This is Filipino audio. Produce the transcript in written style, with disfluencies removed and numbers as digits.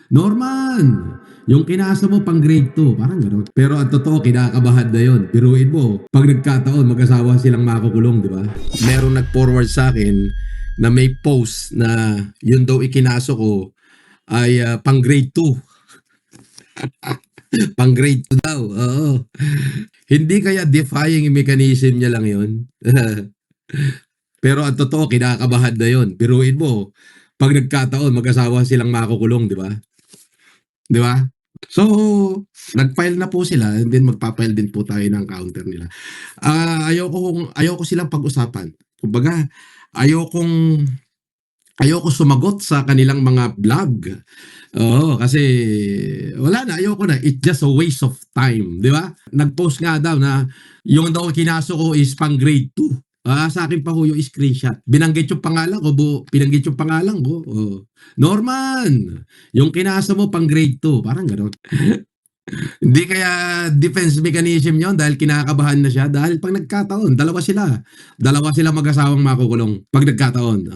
Norman, yung kinasa mo pang grade 2, parang gano'n. Pero ang totoo, kinakabahan na yun. Biruin mo, 'pag nagkataon mag-asawa silang makukulong, 'di ba? Merong nag-forward sa'kin na may post na yun daw ikinaso ko ay, pang grade 2. Pang grade 2 daw, oo. Hindi kaya defying mechanism niya lang yun? Pero ang totoo, kinakabahan na yun. Biruin mo, 'pag nagkataon mag-asawa silang makukulong, 'di ba? 'Di ba? So, nag-file na po sila and then magpa-file din po tayo ng counter nila. Ayoko silang pag-usapan. Kumbaga, ayokong ayoko sumagot sa kanilang mga vlog. Oo, kasi wala na, ayoko na. It's just a waste of time, di ba? Nag-post nga daw na yung daw kinaso ko is pang grade 2. Sa akin pa ho yung screenshot. Binanggit yung pangalan ko, pinanggit yung pangalan ko. Oh. Norman, yung kinasa mo pang grade 2, parang gano'n. Hindi kaya defense mechanism yon dahil kinakabahan na siya. Dahil pag nagkataon, dalawa sila. Dalawa sila mag-asawang makukulong pag nagkataon.